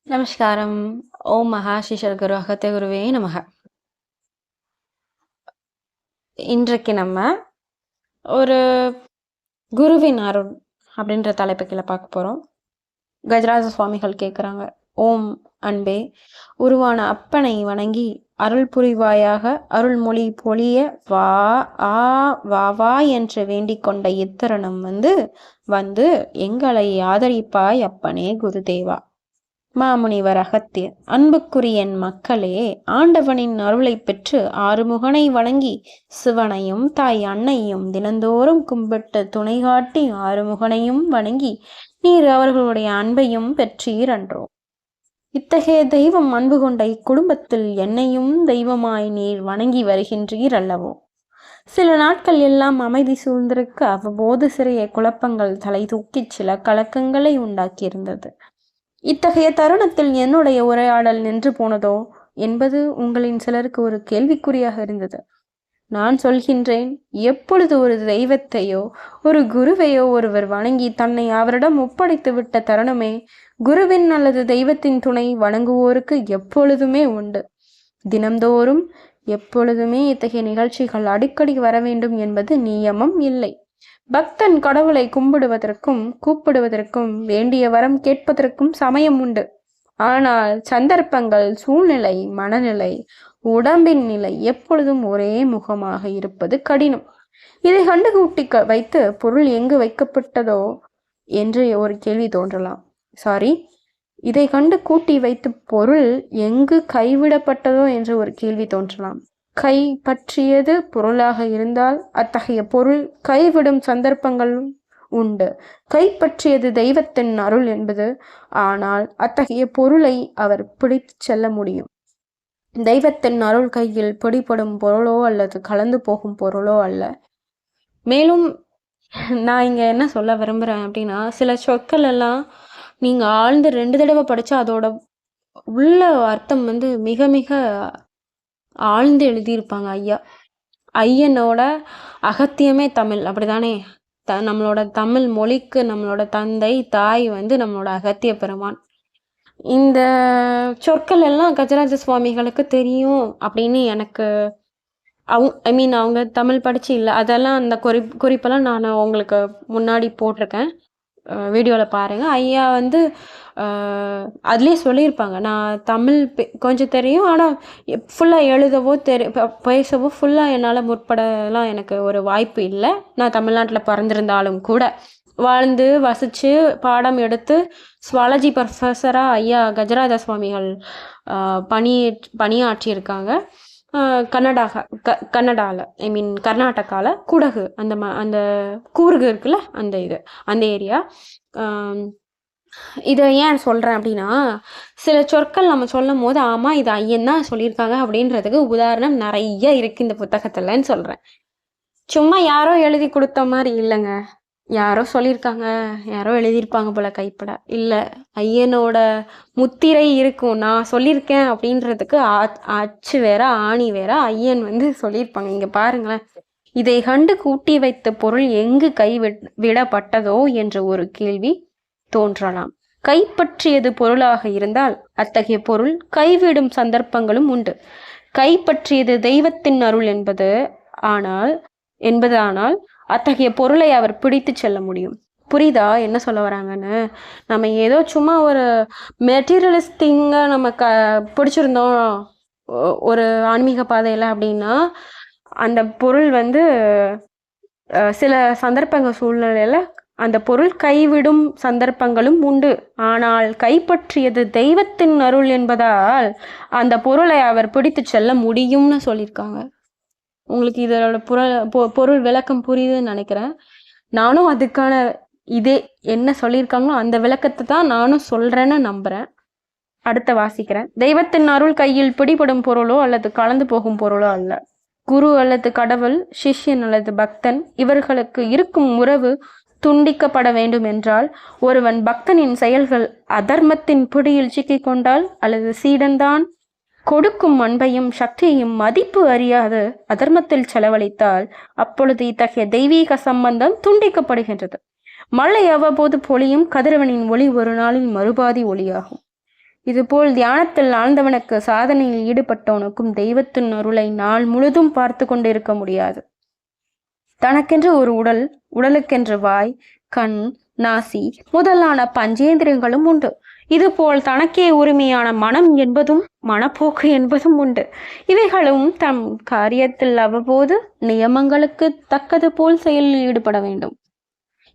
நமஸ்காரம். ஓம் மகா ஸ்ரீஷர் குரு அகத்திய குருவே நமக. இன்றைக்கு நம்ம ஒரு குருவின் அருள் அப்படின்ற தலைப்பு கீழே பார்க்க போகிறோம். கஜராஜ சுவாமிகள் கேட்குறாங்க, ஓம் அன்பே, உருவான அப்பனை வணங்கி அருள் புரிவாயாக, அருள்மொழி பொழிய வா ஆ வா வா என்று வேண்டிக் கொண்ட இத்தருணம் வந்து எங்களை ஆதரிப்பாய் அப்பனே குருதேவா. மாமுனிவர் அகத்தியர். அன்புக்குரிய என் மக்களே, ஆண்டவனின் அருளை பெற்று ஆறுமுகனை வணங்கி சிவனையும் தாய் அன்னையும் தினந்தோறும் கும்பிட்டு துணை காட்டி ஆறுமுகனையும் வணங்கி நீர் அவர்களுடைய அன்பையும் பெற்றீர் அன்றோ. இத்தகைய தெய்வம் அன்பு கொண்ட இக்குடும்பத்தில் என்னையும் தெய்வமாய் நீர் வணங்கி வருகின்றீர் அல்லவோ. சில நாட்கள் எல்லாம் அமைதி சூழ்ந்திருக்க அவ்வப்போது சிறிய குழப்பங்கள் தலை தூக்கி சில கலக்கங்களை உண்டாக்கியிருந்தது. இத்தகைய தருணத்தில் என்னுடைய உரையாடல் நின்று போனதோ என்பது உங்களின் சிலருக்கு ஒரு கேள்விக்குறியாக இருந்தது. நான் சொல்கின்றேன், எப்பொழுது ஒரு தெய்வத்தையோ ஒரு குருவையோ ஒருவர் வணங்கி தன்னை அவரிடம் ஒப்படைத்து விட்ட தருணமே குருவின் அல்லது தெய்வத்தின் துணை வணங்குவோருக்கு எப்பொழுதுமே உண்டு. தினம்தோறும் எப்பொழுதுமே இத்தகைய நிகழ்ச்சிகள் அடிக்கடி வர வேண்டும் என்பது நியமம் இல்லை. பக்தன் கடவுளை கும்பிடுவதற்கும் கூப்பிடுவதற்கும் வேண்டிய வரம் கேட்பதற்கும் சமயம் உண்டு. ஆனால் சந்தர்ப்பங்கள், சூழ்நிலை, மனநிலை, உடம்பின் நிலை எப்பொழுதும் ஒரே முகமாக இருப்பது கடினம். இதை கண்டு கூட்டி வைத்து பொருள் எங்கு வைக்கப்பட்டதோ என்று ஒரு கேள்வி தோன்றலாம். இதை கண்டு கூட்டி வைத்து பொருள் எங்கு கைவிடப்பட்டதோ என்று ஒரு கேள்வி தோன்றலாம். கை பற்றியது பொருளாக இருந்தால் அத்தகைய பொருள் கைவிடும் சந்தர்ப்பங்களும் உண்டு. கைப்பற்றியது தெய்வத்தின் அருள் என்பது. ஆனால் அத்தகைய பொருளை அவர் பிடித்து செல்ல முடியும். தெய்வத்தின் அருள் கையில் பிடிபடும் பொருளோ அல்லது கலந்து போகும் பொருளோ அல்ல. மேலும் நான் இங்க என்ன சொல்ல விரும்புறேன் அப்படின்னா, சில சொற்கள் எல்லாம் நீங்க ஆழ்ந்து 2 தடவை படிச்சா அதோட உள்ள அர்த்தம் மிக மிக ஆழ்ந்து எழுதியிருப்பாங்க ஐயா. ஐயனோட அகத்தியமே தமிழ், அப்படிதானே? நம்மளோட தமிழ் மொழிக்கு நம்மளோட தந்தை தாய் நம்மளோட அகத்திய பெருமான். இந்த சொற்கள் எல்லாம் கஜராஜ சுவாமிகளுக்கு தெரியும் அப்படின்னு எனக்கு அவங்க தமிழ் படிச்சு இல்லை, அதெல்லாம் அந்த குறிப்பெல்லாம் நான் உங்களுக்கு முன்னாடி போட்டிருக்கேன், வீடியோவில் பாருங்கள். ஐயா அதுலேயே சொல்லியிருப்பாங்க, நான் தமிழ் கொஞ்சம் தெரியும், ஆனால் ஃபுல்லாக எழுதவோ பேசவோ ஃபுல்லாக என்னால் முற்படலாம் எனக்கு ஒரு வாய்ப்பு இல்லை. நான் தமிழ்நாட்டில் பிறந்திருந்தாலும் கூட வாழ்ந்து வசித்து பாடம் எடுத்து ஸ்வாலஜி ப்ரொஃபஸராக ஐயா கஜராஜ சுவாமிகள் பணியாற்றியிருக்காங்க. கன்னடாவில் கர்நாடகாவில் குடகு அந்த கூர்கு இருக்குல்ல, அந்த ஏரியா. இதை ஏன் சொல்கிறேன் அப்படின்னா, சில சொற்கள் நம்ம சொல்லும் போது ஆமாம் இது ஐயன் தான் சொல்லியிருக்காங்க அப்படின்றதுக்கு உதாரணம் நிறைய இருக்குது இந்த புத்தகத்துலன்னு சொல்கிறேன். சும்மா யாரோ எழுதி கொடுத்த மாதிரி இல்லைங்க. யாரோ சொல்லியிருக்காங்க, யாரோ எழுதியிருப்பாங்க போல கைப்பட இல்லை. ஐயனோட முத்திரை இருக்கும். நான் சொல்லியிருக்கேன் அப்படின்றதுக்கு அச்சு வேற ஆணி வேற ஐயன் சொல்லியிருப்பாங்க. இங்கே பாருங்களேன், இதை கண்டு கூட்டி வைத்த பொருள் எங்கு விடப்பட்டதோ என்ற ஒரு கேள்வி தோன்றலாம். கைப்பற்றியது பொருளாக இருந்தால் அத்தகைய பொருள் கைவிடும் சந்தர்ப்பங்களும் உண்டு. கைப்பற்றியது தெய்வத்தின் அருள் என்பதானால் அத்தகைய பொருளை அவர் பிடித்து செல்ல முடியும். புரியுதா என்ன சொல்ல வராங்கன்னு? நம்ம ஏதோ சும்மா ஒரு மெட்டீரியலிஸ்ட் திங்கை நம்ம பிடிச்சிருந்தோம் ஒரு ஆன்மீக பாதையில் அப்படின்னா அந்த பொருள் சில சந்தர்ப்பங்கள் சூழ்நிலையில் அந்த பொருள் கைவிடும் சந்தர்ப்பங்களும் உண்டு. ஆனால் கைப்பற்றியது தெய்வத்தின் அருள் என்பதால் அந்த பொருளை அவர் பிடித்து செல்ல முடியும்னு சொல்லியிருக்காங்க. உங்களுக்கு இதோட பொருள் விளக்கம் புரியுதுன்னு நினைக்கிறேன். நானும் அதுக்கான இதே என்ன சொல்லியிருக்காங்களோ அந்த விளக்கத்தை தான் நானும் சொல்கிறேன்னு நம்புகிறேன். அடுத்த வாசிக்கிறேன். தெய்வத்தின் அருள் கையில் பிடிபடும் பொருளோ அல்லது கலந்து போகும் பொருளோ அல்ல. குரு அல்லது கடவுள், சிஷ்யன் அல்லது பக்தன் இவர்களுக்கு இருக்கும் உறவு துண்டிக்கப்பட வேண்டும் என்றால் ஒருவன் பக்தனின் செயல்கள் அதர்மத்தின் பிடியில் சிக்கிக் கொண்டால் அல்லது சீடன்தான் கொடுக்கும் அன்பையும் சக்தியையும் மதிப்பு அறியாது அதர்மத்தில் செலவழித்தால் அப்பொழுது இத்தகைய தெய்வீக சம்பந்தம் துண்டிக்கப்படுகின்றது. மழை அவ்வப்போது பொழியும் கதிரவனின் ஒளி ஒரு நாளில் மறுபாதி ஒளியாகும். இதுபோல் தியானத்தில் ஆழ்ந்தவனுக்கு சாதனையில் ஈடுபட்டவனுக்கும் தெய்வத்தின் அருளை நாள் முழுதும் பார்த்து கொண்டு இருக்க முடியாது. தனக்கென்று ஒரு உடல், உடலுக்கென்று வாய், கண், நாசி முதலான பஞ்சேந்திரியங்களும் உண்டு. இதுபோல் தனக்கே உரிமையான மனம் என்பதும் மனப்போக்கு என்பதும் உண்டு. இவைகளும் தம் காரியத்தில் அவ்வப்போது நியமங்களுக்கு தக்கது போல் செயலில் ஈடுபட வேண்டும்.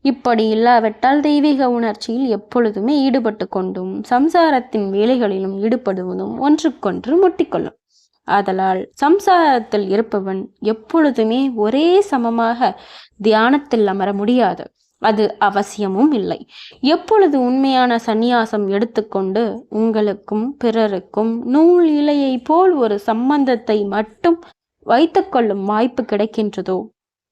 இப்படி இல்லாவிட்டால் தெய்வீக உணர்ச்சியில் எப்பொழுதுமே ஈடுபட்டு கொண்டும் சம்சாரத்தின் வேலைகளிலும் ஈடுபடுவதும் ஒன்றுக்கொன்று முட்டிக்கொள்ளும். ஆதலால் சம்சாரத்தில் இருப்பவன் எப்பொழுதுமே ஒரே சமமாக தியானத்தில் அமர முடியாது. அது அவசியமும் இல்லை. எப்பொழுது உண்மையான சந்நியாசம் எடுத்துக்கொண்டு உங்களுக்கும் பிறருக்கும் நூல் இலையை போல் ஒரு சம்பந்தத்தை மட்டும் வைத்துக்கொள்ளும் வாய்ப்பு கிடைக்கின்றதோ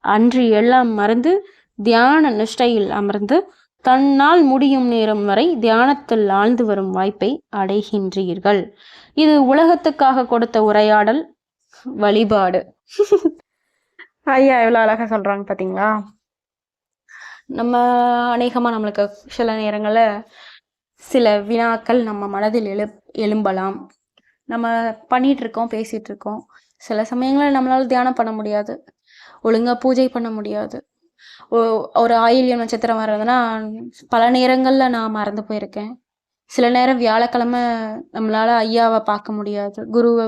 அன்று எல்லாம் மறந்து தியான நிஷ்டையில் அமர்ந்து தன்னால் முடியும் நேரம் வரை தியானத்தில் ஆழ்ந்து வரும் வாய்ப்பை அடைகின்றீர்கள். இது உலகத்துக்காக கொடுத்த உரையாடல், வழிபாடு. ஐயா எவ்வளவு அழகா சொல்றாங்க பாத்தீங்களா? நம்ம அநேகமா நம்மளுக்கு சில நேரங்கள்ல சில வினாக்கள் நம்ம மனதில் எழும்பலாம். நம்ம பண்ணிட்டு இருக்கோம், பேசிட்டு இருக்கோம். சில சமயங்களில் நம்மளால தியானம் பண்ண முடியாது, ஒழுங்கா பூஜை பண்ண முடியாது. ஒரு ஆயில்யம் நட்சத்திரம் வர்றதுன்னா பல நேரங்கள்ல நான் மறந்து போயிருக்கேன். சில நேரம் வியாழக்கிழமை நம்மளால ஐயாவை பார்க்க முடியாது, குருவை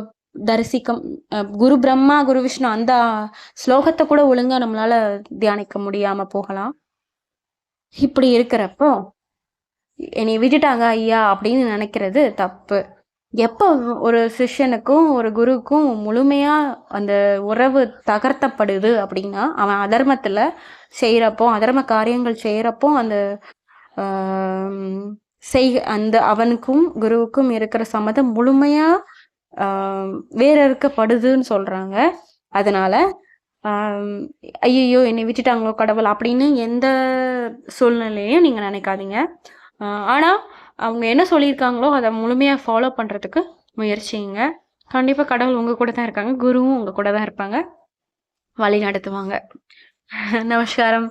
தரிசிக்க, குரு பிரம்மா குரு விஷ்ணு அந்த ஸ்லோகத்தை கூட ஒழுங்கா நம்மளால தியானிக்க முடியாம போகலாம். இப்படி இருக்கிறப்போ என்னை விட்டுட்டாங்க ஐயா அப்படின்னு நினைக்கிறது தப்பு. எப்போ ஒரு சிஷ்யனுக்கும் ஒரு குருவுக்கும் முழுமையா அந்த உறவு தகர்த்தப்படுது அப்படின்னா அவன் அதர்மத்துல செய்யறப்போ, அதர்ம காரியங்கள் செய்யறப்போ அந்த அந்த அவனுக்கும் குருவுக்கும் இருக்கிற சம்மதம் முழுமையா வேற இருக்கப்படுதுன்னு சொல்றாங்க. அதனால ஐயோ என்னை விட்டுட்டாங்களோ கடவுள் அப்படின்னு எந்த சூழ்நிலையும் நீங்க நினைக்காதீங்க. ஆனா அவங்க என்ன சொல்லியிருக்காங்களோ அதை முழுமையா ஃபாலோ பண்றதுக்கு முயற்சிங்க. கண்டிப்பா கடவுள் உங்க கூட தான் இருக்காங்க, குருவும் உங்க கூட தான் இருப்பாங்க, வழி நடத்துவாங்க. நமஸ்காரம்.